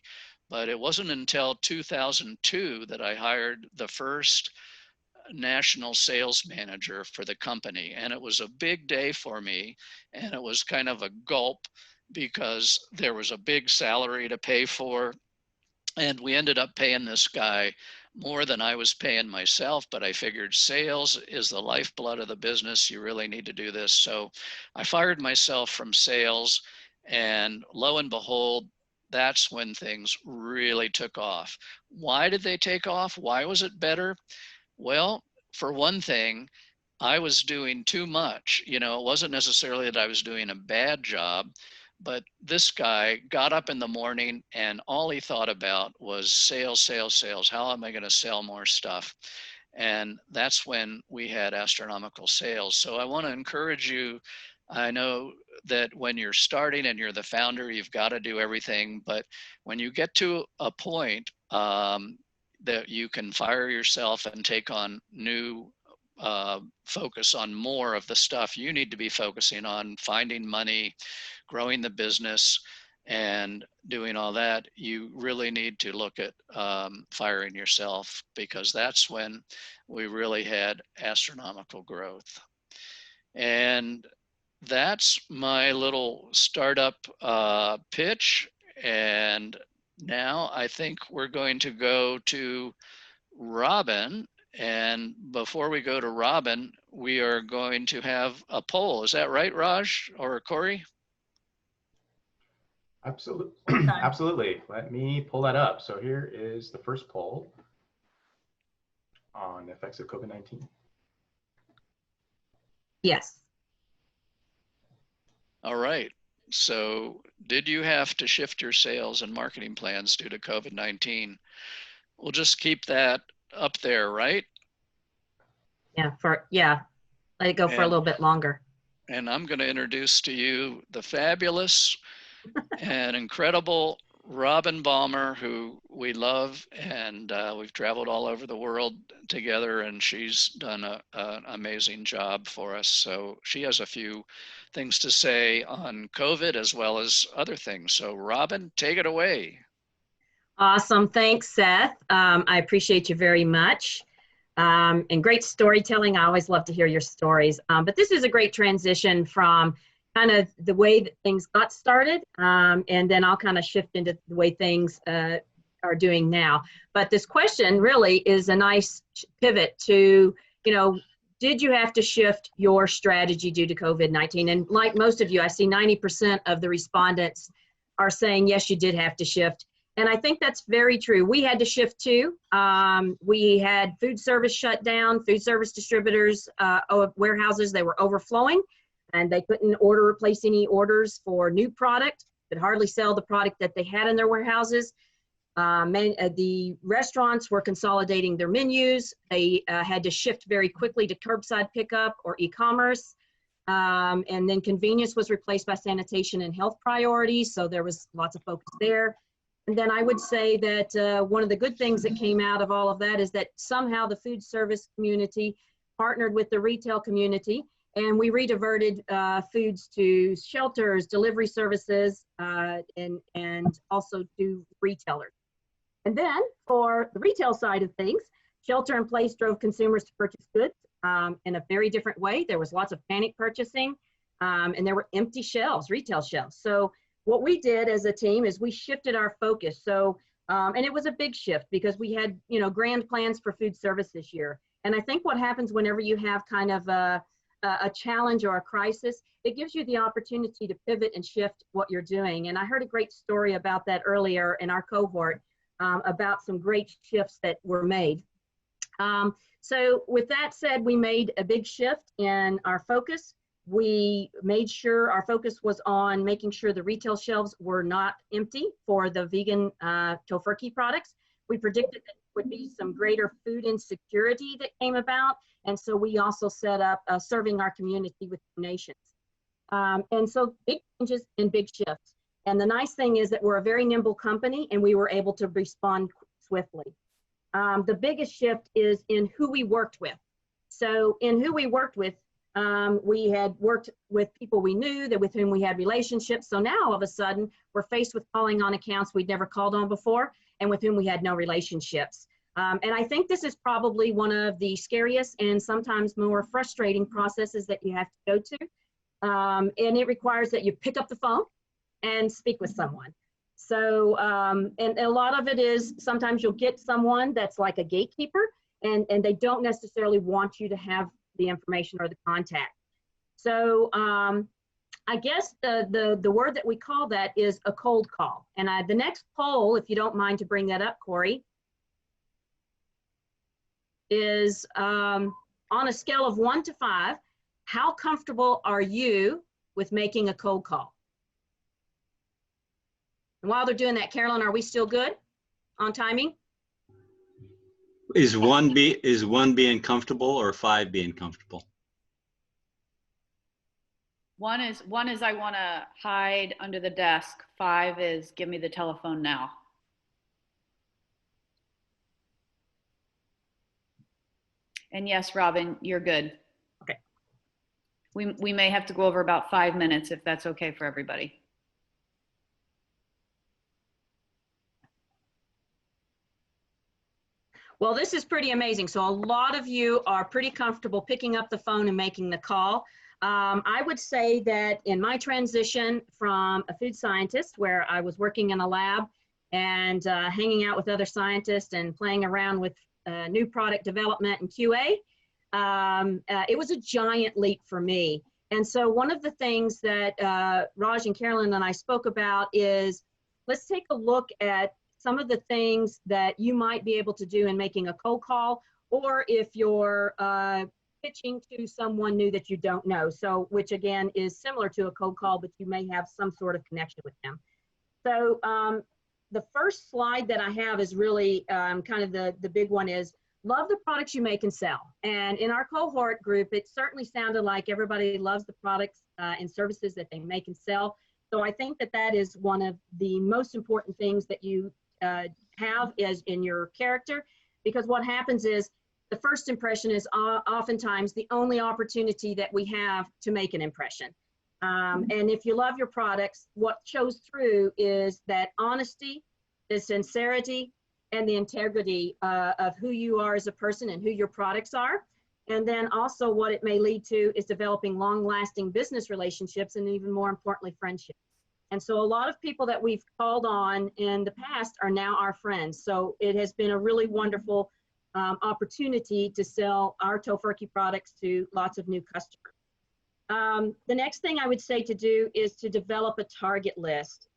but it wasn't until 2002 that I hired the first national sales manager for the company. And it was a big day for me. And it was kind of a gulp because there was a big salary to pay for. And we ended up paying this guy more than I was paying myself, but I figured sales is the lifeblood of the business. You really need to do this. So I fired myself from sales, and lo and behold, that's when things really took off. Why did they take off? Why was it better? Well, for one thing, I was doing too much. You know, it wasn't necessarily that I was doing a bad job, but this guy got up in the morning and all he thought about was sales, sales, sales. How am I going to sell more stuff? And that's when we had astronomical sales. So I want to encourage you. I know that when you're starting and you're the founder, you've got to do everything. But when you get to a point that you can fire yourself and take on new focus on more of the stuff you need to be focusing on, finding money, growing the business, and doing all that, you really need to look at firing yourself, because that's when we really had astronomical growth. And that's my little startup pitch. And now I think we're going to go to Robin. And before we go to Robin, we are going to have a poll. Is that right, Raj or Corey? Absolutely. Absolutely. Let me pull that up. So here is the first poll on the effects of COVID-19. Yes. All right. So did you have to shift your sales and marketing plans due to COVID-19? We'll just keep that up there, right? Yeah, let it go for a little bit longer. And I'm going to introduce to you the fabulous and incredible Robin Balmer, who we love, and we've traveled all over the world together, and she's done an amazing job for us. So she has a few things to say on COVID as well as other things. So Robin, take it away. Awesome. Thanks, Seth. I appreciate you very much. And great storytelling. I always love to hear your stories. But this is a great transition from kind of the way that things got started. And then I'll kind of shift into the way things are doing now. But this question really is a nice pivot to, did you have to shift your strategy due to COVID-19? And like most of you, I see 90% of the respondents are saying, yes, you did have to shift. And I think that's very true. We had to shift too. We had food service shut down, food service distributors, warehouses, they were overflowing, and they couldn't place any orders for new product, could hardly sell the product that they had in their warehouses. The restaurants were consolidating their menus. They had to shift very quickly to curbside pickup or e-commerce. And then convenience was replaced by sanitation and health priorities. So there was lots of focus there. And then I would say that one of the good things that came out of all of that is that somehow the food service community partnered with the retail community, and we rediverted foods to shelters, delivery services, and also to retailers. And then for the retail side of things, shelter in place drove consumers to purchase goods in a very different way. There was lots of panic purchasing, and there were empty shelves, retail shelves. So what we did as a team is we shifted our focus. So, and it was a big shift because we had, grand plans for food service this year. And I think what happens whenever you have kind of a challenge or a crisis, it gives you the opportunity to pivot and shift what you're doing. And I heard a great story about that earlier in our cohort about some great shifts that were made. So with that said, we made a big shift in our focus. We made sure our focus was on making sure the retail shelves were not empty for the vegan tofurkey products. We predicted that there would be some greater food insecurity that came about. And so we also set up serving our community with donations. And so big changes and big shifts. And the nice thing is that we're a very nimble company and we were able to respond swiftly. The biggest shift is in who we worked with. So in who we worked with, we had worked with people we knew, that with whom we had relationships. So now all of a sudden we're faced with calling on accounts we'd never called on before and with whom we had no relationships. And I think this is probably one of the scariest and sometimes more frustrating processes that you have to go to. And it requires that you pick up the phone and speak with someone. So, and a lot of it is sometimes you'll get someone that's like a gatekeeper and they don't necessarily want you to have the information or the contact. So I guess the word that we call that is a cold call. And the next poll, if you don't mind to bring that up, Corey, is on a scale of 1 to 5, how comfortable are you with making a cold call? And while they're doing that, Carolyn, are we still good on timing? Is one being comfortable or 5 being comfortable? One is I want to hide under the desk. 5 is give me the telephone now. And yes, Robin, you're good. Okay. We may have to go over about 5 minutes if that's okay for everybody. Well, this is pretty amazing. So a lot of you are pretty comfortable picking up the phone and making the call. I would say that in my transition from a food scientist, where I was working in a lab and hanging out with other scientists and playing around with new product development and QA, it was a giant leap for me. And so one of the things that Raj and Carolyn and I spoke about is, let's take a look at some of the things that you might be able to do in making a cold call, or if you're pitching to someone new that you don't know. So, which again is similar to a cold call, but you may have some sort of connection with them. So the first slide that I have is really kind of the big one is, love the products you make and sell. And in our cohort group, it certainly sounded like everybody loves the products and services that they make and sell. So I think that that is one of the most important things that you have is in your character, because what happens is the first impression is oftentimes the only opportunity that we have to make an impression. And if you love your products, what shows through is that honesty, the sincerity, and the integrity of who you are as a person and who your products are. And then also what it may lead to is developing long-lasting business relationships and even more importantly, friendships. And so a lot of people that we've called on in the past are now our friends. So it has been a really wonderful opportunity to sell our Tofurky products to lots of new customers. The next thing I would say to do is to develop a target list.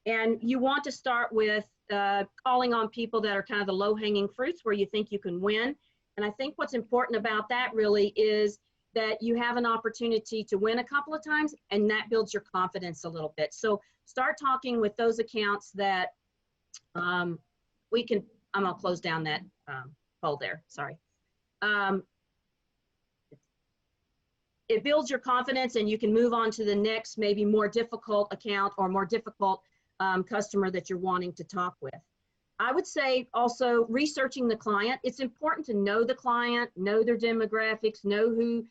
And you want to start with calling on people that are kind of the low-hanging fruits where you think you can win. And I think what's important about that really is that you have an opportunity to win a couple of times, and that builds your confidence a little bit. So start talking with those accounts that we can, I'm gonna close down that poll there, sorry. It builds your confidence and you can move on to the next, maybe more difficult account or more difficult customer that you're wanting to talk with. I would say also researching the client. It's important to know the client, know their demographics, know who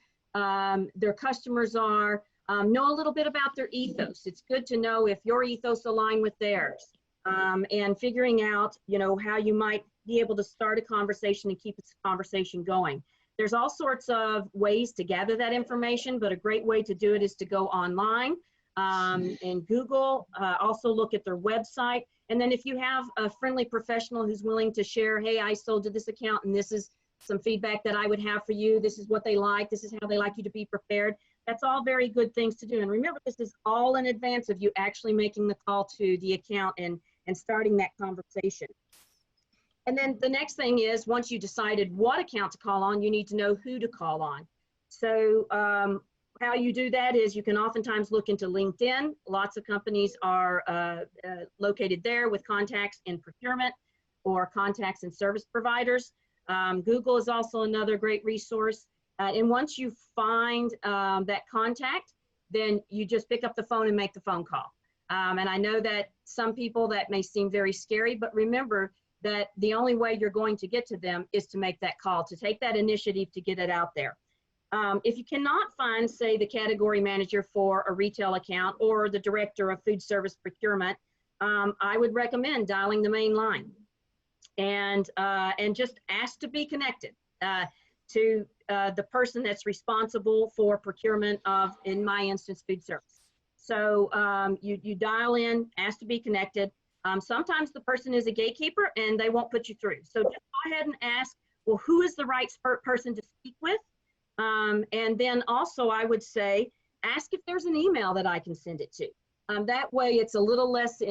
their customers are, know a little bit about their ethos. It's good to know if your ethos align with theirs, and figuring out, you know, how you might be able to start a conversation and keep this conversation going. There's all sorts of ways to gather that information, but a great way to do it is to go online and Google, also look at their website. And then if you have a friendly professional who's willing to share, hey, I sold to this account and this is some feedback that I would have for you. This is what they like. This is how they like you to be prepared. That's all very good things to do. And remember, this is all in advance of you actually making the call to the account and starting that conversation. And then the next thing is, once you decided what account to call on, you need to know who to call on. So how you do that is you can oftentimes look into LinkedIn. Lots of companies are located there with contacts in procurement or contacts in service providers. Google is also another great resource. And once you find that contact, then you just pick up the phone and make the phone call. And I know that some people that may seem very scary, but remember that the only way you're going to get to them is to make that call, to take that initiative to get it out there. If you cannot find, say, the category manager for a retail account or the director of food service procurement, I would recommend dialing the main line and just ask to be connected to the person that's responsible for procurement of, in my instance, food service. So you dial in, ask to be connected. Sometimes the person is a gatekeeper and they won't put you through. So just go ahead and ask, well, who is the right person to speak with? And then also I would say, ask if there's an email that I can send it to. That way it's a little less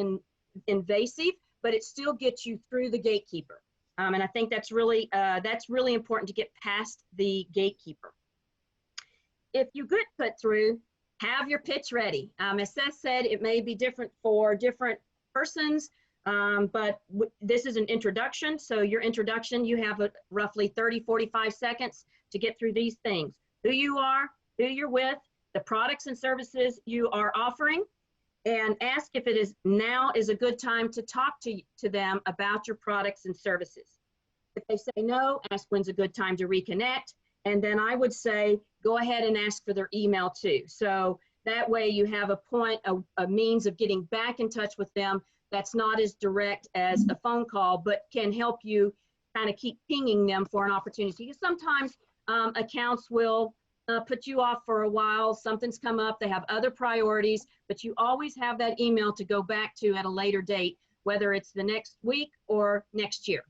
invasive, but it still gets you through the gatekeeper. And I think that's really important to get past the gatekeeper. If you get put through, have your pitch ready. As Seth said, it may be different for different persons, but this is an introduction. So your introduction, you have roughly 30, 45 seconds to get through these things. Who you are, who you're with, the products and services you are offering, and ask if it is now is a good time to talk to them about your products and services. If they say no, ask when's a good time to reconnect. And then I would say, go ahead and ask for their email too. So that way you have a means of getting back in touch with them that's not as direct as a phone call, but can help you kind of keep pinging them for an opportunity. Because sometimes accounts will put you off for a while, something's come up, they have other priorities, but you always have that email to go back to at a later date, whether it's the next week or next year.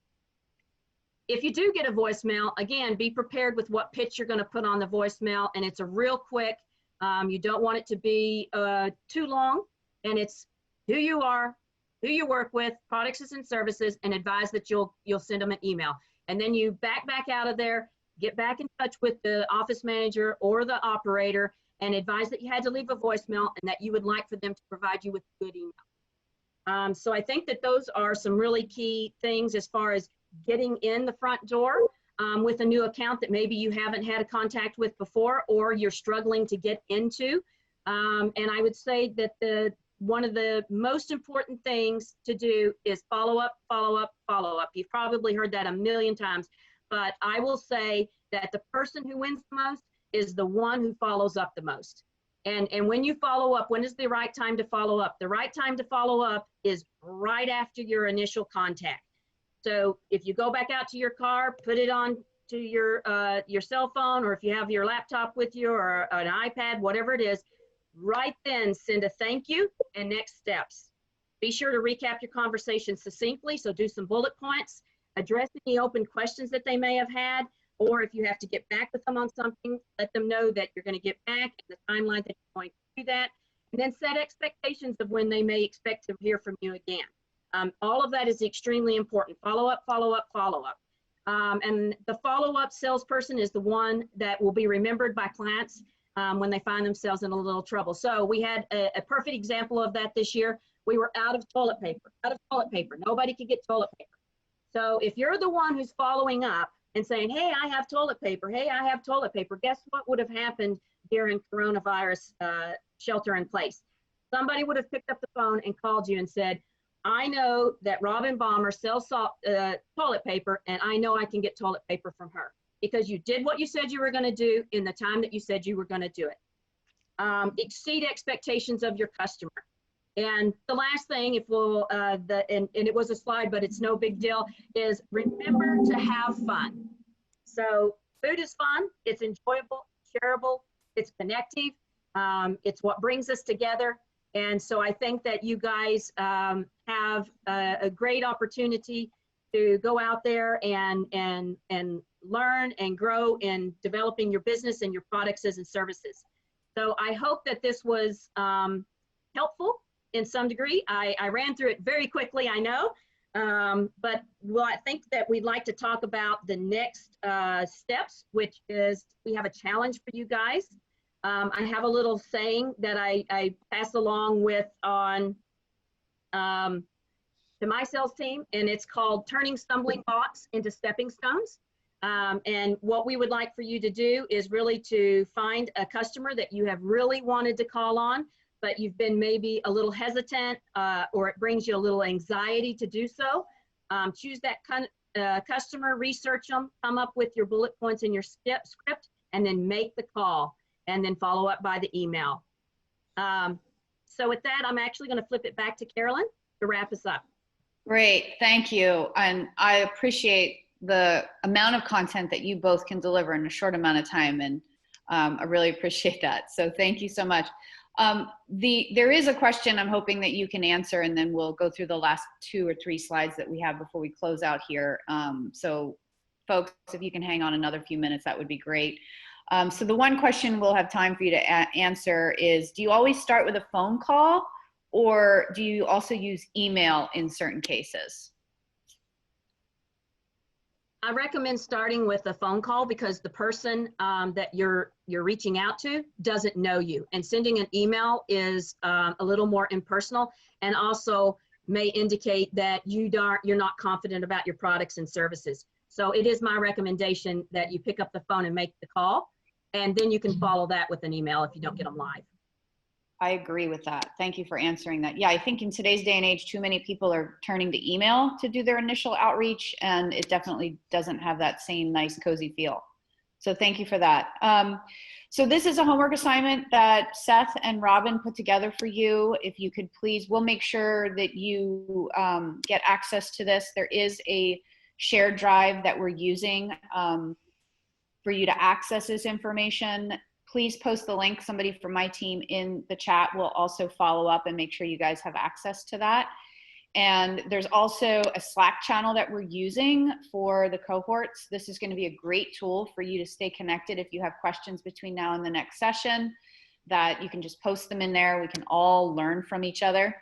If you do get a voicemail, again, be prepared with what pitch you're going to put on the voicemail, and it's a real quick. You don't want it to be too long, and it's who you are, who you work with, products and services, and advise that you'll send them an email. And then you back out of there, get back in touch with the office manager or the operator, and advise that you had to leave a voicemail and that you would like for them to provide you with a good email. So I think that those are some really key things as far as getting in the front door with a new account that maybe you haven't had a contact with before or you're struggling to get into. And I would say that the one of the most important things to do is follow up, follow up, follow up. You've probably heard that a million times, but I will say that the person who wins the most is the one who follows up the most. And when you follow up, when is the right time to follow up? The right time to follow up is right after your initial contact. So if you go back out to your car, put it on to your cell phone, or if you have your laptop with you or an iPad, whatever it is, right then send a thank you and next steps. Be sure to recap your conversation succinctly, so do some bullet points, address any open questions that they may have had, or if you have to get back with them on something, let them know that you're going to get back and the timeline that you're going to do that, and then set expectations of when they may expect to hear from you again. All of that is extremely important. Follow up, follow up, follow up. And the follow-up salesperson is the one that will be remembered by clients when they find themselves in a little trouble. So we had a perfect example of that this year. We were out of toilet paper, Nobody could get toilet paper. So if you're the one who's following up and saying, hey, I have toilet paper, hey, I have toilet paper, guess what would have happened during coronavirus shelter in place? Somebody would have picked up the phone and called you and said, I know that Robin Balmer sells toilet paper, and I know I can get toilet paper from her because you did what you said you were going to do in the time that you said you were going to do it. Exceed expectations of your customer. And the last thing, if we'll, and it was a slide, but it's no big deal, is remember to have fun. So food is fun, it's enjoyable, shareable, it's connective, it's what brings us together. And so I think that you guys have a great opportunity to go out there and learn and grow in developing your business and your products and services. So I hope that this was helpful in some degree. I ran through it very quickly, I know, but well, I think that we'd like to talk about the next steps, which is we have a challenge for you guys. I have a little saying that I pass along with on to my sales team, and it's called turning stumbling blocks into stepping stones. And what we would like for you to do is really to find a customer that you have really wanted to call on, but you've been maybe a little hesitant or it brings you a little anxiety to do so. Choose that customer, research them, come up with your bullet points in your script, and then make the call, and then follow up by the email. So with that, I'm actually going to flip it back to Carolyn to wrap us up. Great, thank you. And I appreciate the amount of content that you both can deliver in a short amount of time. And I really appreciate that. So thank you so much. There is a question I'm hoping that you can answer, and then we'll go through the last 2 or 3 slides that we have before we close out here. So folks, if you can hang on another few minutes, that would be great. So the one question we'll have time for you to answer is, do you always start with a phone call, or do you also use email in certain cases? I recommend starting with a phone call because the person that you're reaching out to doesn't know you, and sending an email is a little more impersonal, and also may indicate that you're not confident about your products and services. So it is my recommendation that you pick up the phone and make the call, and then you can follow that with an email if you don't get them live. I agree with that. Thank you for answering that. Yeah, I think in today's day and age, too many people are turning to email to do their initial outreach, and it definitely doesn't have that same nice, cozy feel. So thank you for that. So this is a homework assignment that Seth and Robin put together for you. If you could please, we'll make sure that you get access to this. There is a shared drive that we're using for you to access this information. Please post the link. Somebody from my team in the chat will also follow up and make sure you guys have access to that. And there's also a Slack channel that we're using for the cohorts. This is going to be a great tool for you to stay connected if you have questions between now and the next session, that you can just post them in there. We can all learn from each other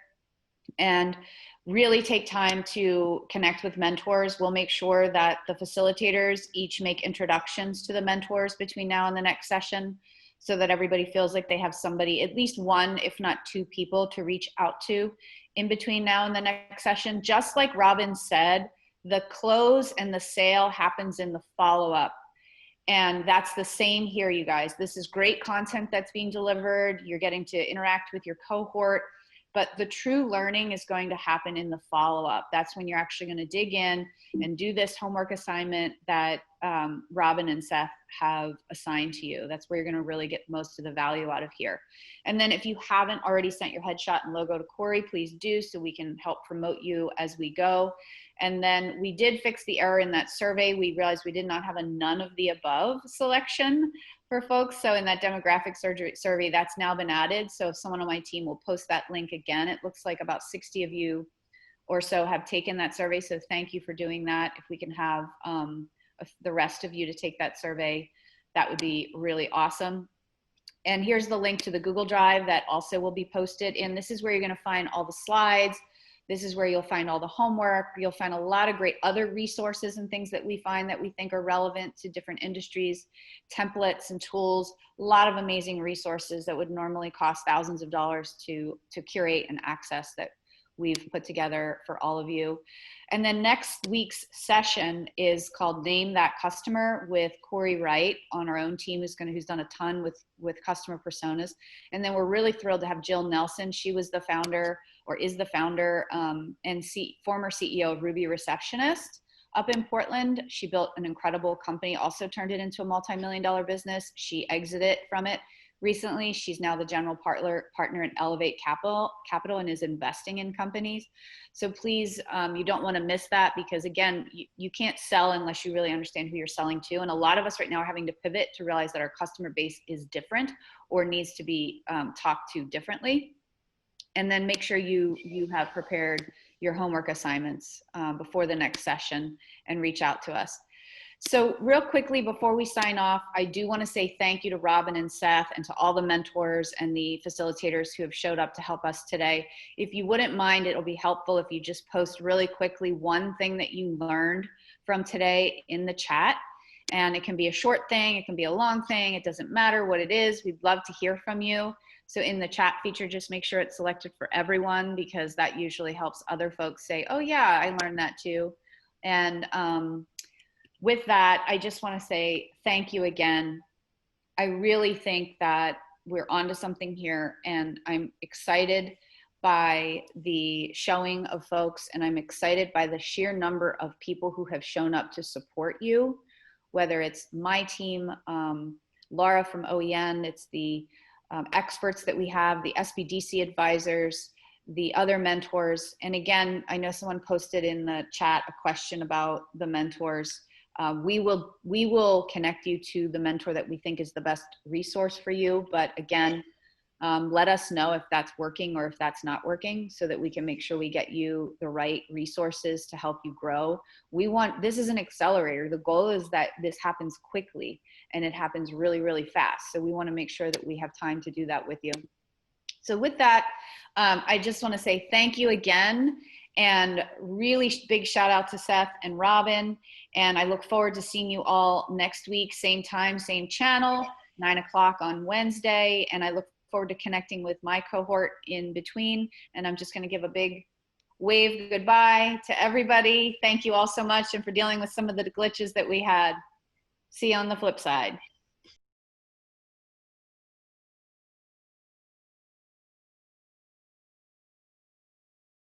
and really take time to connect with mentors. We'll make sure that the facilitators each make introductions to the mentors between now and the next session, so that everybody feels like they have somebody, at least one, if not 2 people to reach out to in between now and the next session. Just like Robin said, the close and the sale happens in the follow-up. And that's the same here, you guys. This is great content that's being delivered. You're getting to interact with your cohort. But the true learning is going to happen in the follow-up. That's when you're actually going to dig in and do this homework assignment that Robin and Seth have assigned to you. That's where you're going to really get most of the value out of here. And then if you haven't already sent your headshot and logo to Corey, please do, so we can help promote you as we go. And then we did fix the error in that survey. We realized we did not have a none of the above selection for folks. So in that demographic survey, that's now been added. So if someone on my team will post that link again, it looks like about 60 of you or so have taken that survey. So thank you for doing that. If we can have the rest of you to take that survey, that would be really awesome. And here's the link to the Google Drive that also will be posted. And this is where you're going to find all the slides. This is where you'll find all the homework. You'll find a lot of great other resources and things that we find that we think are relevant to different industries, templates and tools, a lot of amazing resources that would normally cost thousands of dollars to curate and access that we've put together for all of you. And then next week's session is called Name That Customer with Corey Wright on our own team, who's done a ton with customer personas. And then we're really thrilled to have Jill Nelson. She was the founder, or is the founder, and former CEO of Ruby Receptionist up in Portland. She built an incredible company, also turned it into a multi-million-dollar business. She exited from it recently. She's now the general partner in Elevate Capital and is investing in companies. So please, you don't want to miss that, because again, you can't sell unless you really understand who you're selling to. And a lot of us right now are having to pivot to realize that our customer base is different or needs to be talked to differently. And then make sure you have prepared your homework assignments before the next session and reach out to us. So real quickly, before we sign off, I do want to say thank you to Robin and Seth and to all the mentors and the facilitators who have showed up to help us today. If you wouldn't mind, it'll be helpful if you just post really quickly one thing that you learned from today in the chat. And it can be a short thing, it can be a long thing, it doesn't matter what it is. We'd love to hear from you. So in the chat feature, just make sure it's selected for everyone, because that usually helps other folks say, oh yeah, I learned that too. And with that, I just want to say thank you again. I really think that we're onto something here, and I'm excited by the showing of folks, and I'm excited by the sheer number of people who have shown up to support you, whether it's my team, Laura from OEN, it's the experts that we have, the SBDC advisors, the other mentors. And again, I know someone posted in the chat a question about the mentors. We will connect you to the mentor that we think is the best resource for you. But again, let us know if that's working or if that's not working, so that we can make sure we get you the right resources to help you grow. This is an accelerator. The goal is that this happens quickly and it happens really, really fast. So we want to make sure that we have time to do that with you. So with that, I just want to say thank you again, and really big shout out to Seth and Robin. And I look forward to seeing you all next week, same time, same channel, 9 o'clock on Wednesday. And I look forward to connecting with my cohort in between. And I'm just going to give a big wave goodbye to everybody. Thank you all so much, and for dealing with some of the glitches that we had. See you on the flip side.